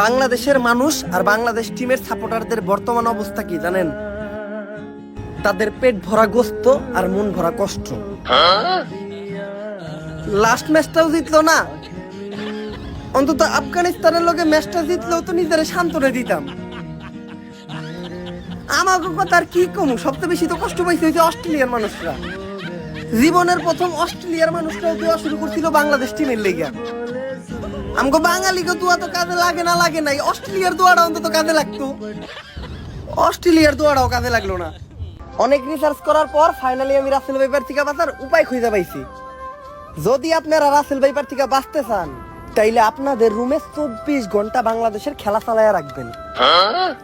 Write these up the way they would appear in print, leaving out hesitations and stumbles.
বাংলাদেশের মানুষ আর বাংলাদেশ টিমের সাপোর্টারদের বর্তমান অবস্থা কি জানেন? তাদের পেট ভরা গোস্ত আর মন ভরা কষ্ট। লাস্ট ম্যাচটাও জিতলো না, অন্তত আফগানিস্তানের লগে ম্যাচটা জিতলেও তো নিজের শান্তরে দিতাম। আমাকে কথা আর কি কমু, সবচেয়ে বেশি তো কষ্ট পাইছে হচ্ছে অস্ট্রেলিয়ার মানুষরা। জীবনের প্রথম অস্ট্রেলিয়ার মানুষরাও দোয়া শুরু করছিল বাংলাদেশ টিমের লেগে। আমাকে বাঙালিকে দোয়া তো কাজে লাগে না লাগে নাই, অস্ট্রেলিয়ার দোয়াটা অন্তত কাজে লাগতো। অস্ট্রেলিয়ার দোয়াটাও কাজে লাগলো না। অনেক রিসার্চ করার পর ফাইনালি আমি রাসেল ভাইপার থেকে বাঁচার উপায় খুঁজে পাইছি। যদি আপনারা রাসেল ভাইপার থেকে বাঁচতে চান তাইলে আপনাদের রুমে 24 ঘন্টা বাংলাদেশের খেলা চালায়া রাখবেন।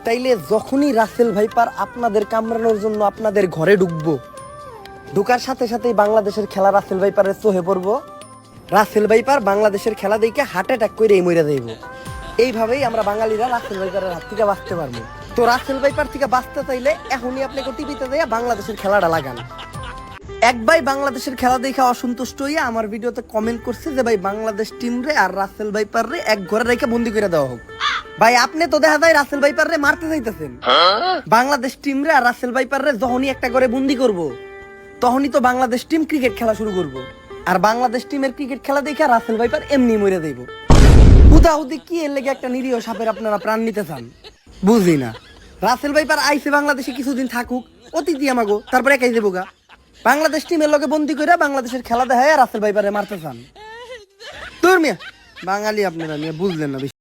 তাইলে যখনই রাসেল ভাইপার আপনাদের কামড়ানোর জন্য আপনাদের ঘরে ঢুকার সাথে সাথেই বাংলাদেশের খেলা রাসেল ভাইপারের চোখে পড়বো। রাসেল ভাইপার বাংলাদেশের খেলা দেখে হার্ট অ্যাটাক করে মরে যাইব। এইভাবেই আমরা বাঙালিরা রাসেল ভাইপারের হাত থেকে বাঁচতে পারবো। তো রাসেল ভাইপার থেকে বাঁচতে চাইলে এখনই আপনাকে টিভিতে দিয়ে বাংলাদেশের খেলাটা লাগান। এক ভাই বাংলাদেশের খেলা দেখে অসন্তুষ্ট হইয়া আমার ভিডিওতে কমেন্ট করছে যে ভাই বাংলাদেশ টিম রে আর রাসেল ভাইপার রে এক ঘরে রেখে বন্দি করে দেওয়া হোক। ভাই আপনি তো দেখা যায় রাসেল ভাইপার রে মারতে চাইতেছেন। বাংলাদেশ টিম রে আর রাসেল ভাইপার রে যখনই একটা করে বন্দি করব তখনই তো বাংলাদেশ টিম ক্রিকেট খেলা শুরু করব। আর বাংলাদেশ টিমের ক্রিকেট খেলা দেখে রাসেল ভাইপার এমনি মরে দেব। হুদাহুদি কি এর লেগে একটা নিরীহ সাপের আপনারা প্রাণ নিতে চান বুঝলি না। রাসেল ভাইপার আইসে বাংলাদেশে কিছুদিন থাকুক, অতিথি আমাগো, তারপর একাই যাবো গা। বাংলাদেশ টিমের লগে বন্দি করে বাংলাদেশের খেলা দেখায় রাসেল ভাইপারে মারতে চান। তোর মিয়া বাঙালি আপনারা মিয়া বুঝলেন না বিষয়।